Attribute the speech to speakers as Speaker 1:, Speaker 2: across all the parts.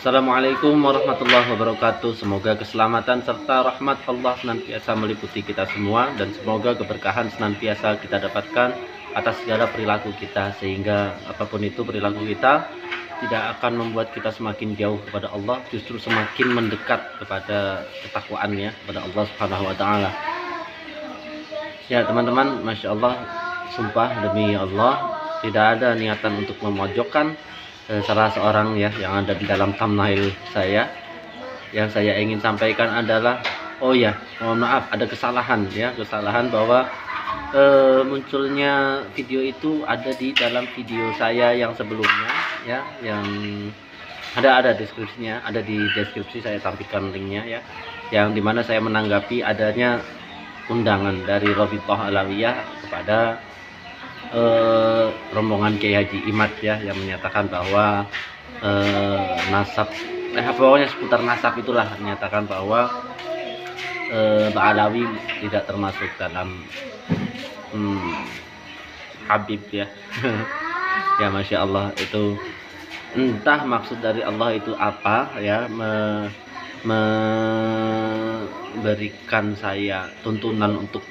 Speaker 1: Assalamualaikum warahmatullahi wabarakatuh. Semoga keselamatan serta rahmat Allah senantiasa meliputi kita semua, dan semoga keberkahan senantiasa kita dapatkan atas segala perilaku kita, sehingga apapun itu perilaku kita tidak akan membuat kita semakin jauh kepada Allah, justru semakin mendekat kepada ketakwaannya kepada Allah Subhanahu wa taala. Ya teman-teman, Masya Allah, sumpah demi Allah tidak ada niatan untuk memojokkan salah seorang ya yang ada di dalam thumbnail saya. Yang saya ingin sampaikan adalah, oh ya, mohon maaf, ada kesalahan bahwa munculnya video itu ada di dalam video saya yang sebelumnya ya, yang ada deskripsinya, ada di deskripsi saya tampilkan linknya ya, yang dimana saya menanggapi adanya undangan dari Rabithah Alawiyah kepada rombongan Kiai Haji Imad ya, yang menyatakan bahwa nasab pokoknya seputar nasab itulah, menyatakan bahwa Mbak Alawi tidak termasuk dalam Habib ya. Ya Masya Allah, itu entah maksud dari Allah itu apa ya, memberikan saya tuntunan untuk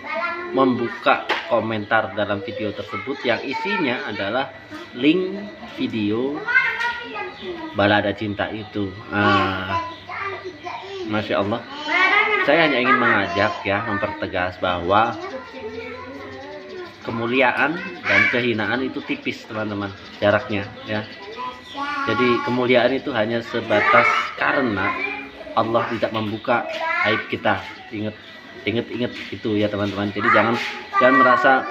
Speaker 1: membuka komentar dalam video tersebut yang isinya adalah link video balada cinta itu. Masya Allah, saya hanya ingin mengajak ya, mempertegas bahwa kemuliaan dan kehinaan itu tipis teman-teman jaraknya ya. Jadi kemuliaan itu hanya sebatas karena Allah tidak membuka aib kita. Ingat itu ya teman-teman. Jadi jangan merasa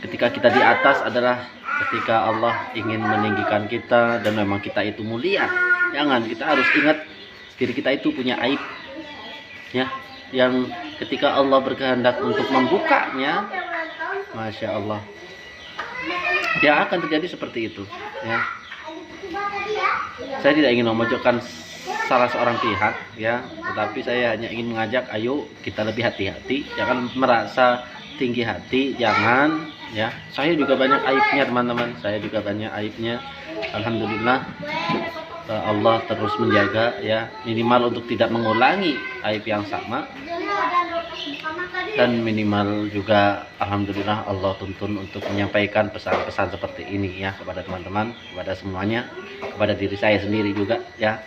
Speaker 1: ketika kita di atas adalah ketika Allah ingin meninggikan kita dan memang kita itu mulia. Jangan, kita harus ingat diri kita itu punya aib ya, yang ketika Allah berkehendak untuk membukanya, Masya Allah, ya akan terjadi seperti itu ya. Saya tidak ingin memojokkan salah seorang pihak ya, tetapi saya hanya ingin mengajak, ayo kita lebih hati-hati, jangan merasa tinggi hati, jangan ya. Saya juga banyak aibnya teman-teman, saya juga banyak aibnya. Alhamdulillah Allah terus menjaga ya, minimal untuk tidak mengulangi aib yang sama, dan minimal juga alhamdulillah Allah tuntun untuk menyampaikan pesan-pesan seperti ini ya kepada teman-teman, kepada semuanya, kepada diri saya sendiri juga ya.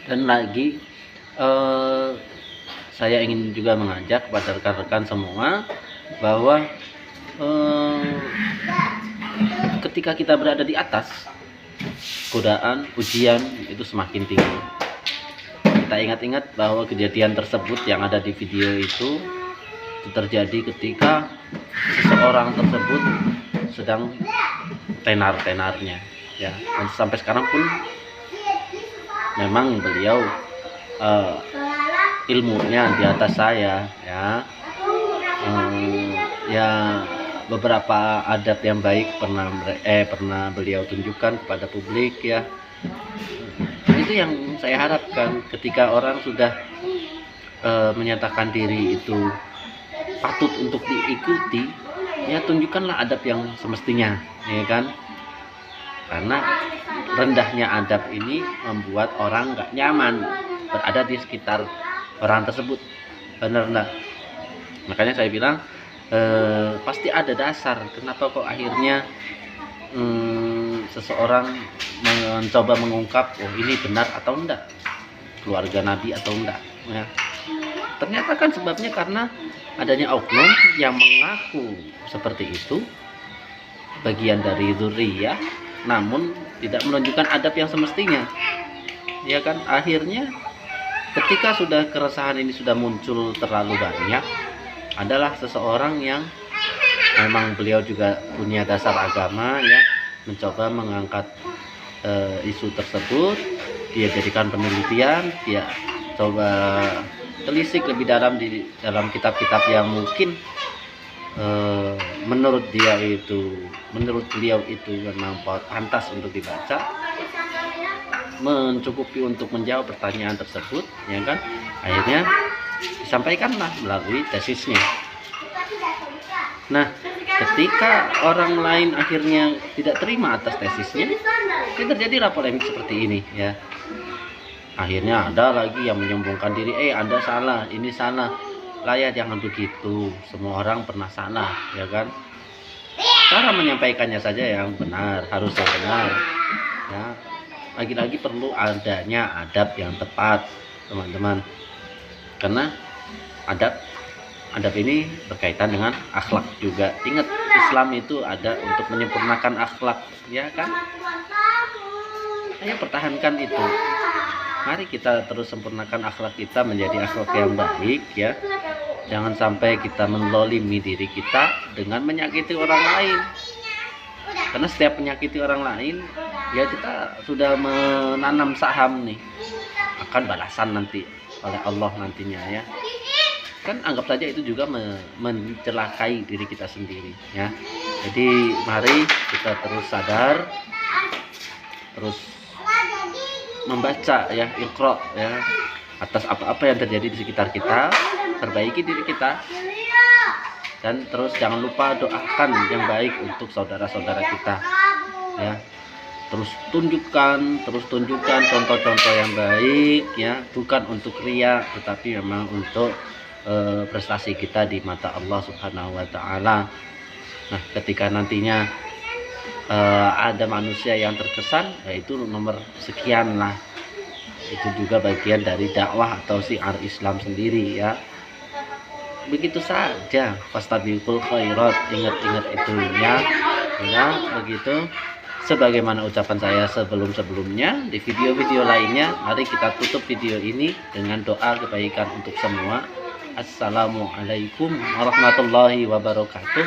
Speaker 1: Dan lagi saya ingin juga mengajak kepada rekan-rekan semua bahwa ketika kita berada di atas, godaan, ujian itu semakin tinggi. Kita ingat-ingat bahwa kejadian tersebut yang ada di video itu terjadi ketika seseorang tersebut sedang tenar-tenarnya ya, dan sampai sekarang pun memang beliau ilmunya di atas saya ya. Ya beberapa adab yang baik pernah beliau tunjukkan kepada publik ya. Itu yang saya harapkan, ketika orang sudah menyatakan diri itu patut untuk diikuti ya, tunjukkanlah adab yang semestinya ya kan. Karena rendahnya adab ini membuat orang nggak nyaman berada di sekitar orang tersebut, benar enggak? Makanya saya bilang pasti ada dasar kenapa kok akhirnya seseorang mencoba mengungkap, oh ini benar atau enggak, keluarga Nabi atau enggak ya. Ternyata kan sebabnya karena adanya oknum yang mengaku seperti itu, bagian dari dzurriyyah, namun tidak menunjukkan adab yang semestinya ya kan. Akhirnya ketika sudah keresahan ini sudah muncul terlalu banyak, adalah seseorang yang memang beliau juga punya dasar agama ya, mencoba mengangkat isu tersebut, dia jadikan penelitian, dia coba telisik lebih dalam di dalam kitab-kitab yang mungkin menurut beliau itu memang pantas untuk dibaca, mencukupi untuk menjawab pertanyaan tersebut ya kan. Akhirnya disampaikanlah melalui tesisnya. Nah ketika orang lain akhirnya tidak terima atas tesisnya, terjadilah polemik seperti ini ya. Akhirnya ada lagi yang menyombongkan diri, Anda salah, ini salah. Lah ya, jangan begitu, semua orang pernah salah ya kan. Cara menyampaikannya saja yang benar, harus yang benar ya. Lagi-lagi perlu adanya adab yang tepat teman-teman, karena adab ini berkaitan dengan akhlak juga. Ingat, Islam itu ada untuk menyempurnakan akhlak ya kan. Ayo pertahankan itu. Mari kita terus sempurnakan akhlak kita menjadi akhlak yang baik ya. Jangan sampai kita menzalimi diri kita dengan menyakiti orang lain. Karena setiap menyakiti orang lain, ya kita sudah menanam saham nih, akan balasan nanti oleh Allah nantinya ya. Kan anggap saja itu juga mencelakai diri kita sendiri ya. Jadi mari kita terus sadar, terus membaca ya, Iqra ya, atas apa-apa yang terjadi di sekitar kita, perbaiki diri kita, dan terus jangan lupa doakan yang baik untuk saudara-saudara kita ya. Terus tunjukkan contoh-contoh yang baik ya, bukan untuk ria, tetapi memang untuk prestasi kita di mata Allah Subhanahu wa taala. Nah, ketika nantinya ada manusia yang terkesan, yaitu nomor sekian lah, itu juga bagian dari dakwah atau syiar Islam sendiri ya. Begitu saja, fastabiqul khairat, ingat-ingat itu ya begitu. Sebagaimana ucapan saya sebelum-sebelumnya di video-video lainnya, mari kita tutup video ini dengan doa kebaikan untuk semua. Assalamualaikum warahmatullahi wabarakatuh.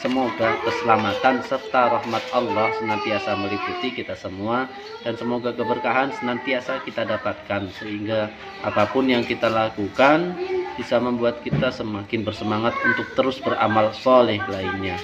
Speaker 1: Semoga keselamatan serta rahmat Allah senantiasa meliputi kita semua, dan semoga keberkahan senantiasa kita dapatkan, sehingga apapun yang kita lakukan bisa membuat kita semakin bersemangat untuk terus beramal soleh lainnya.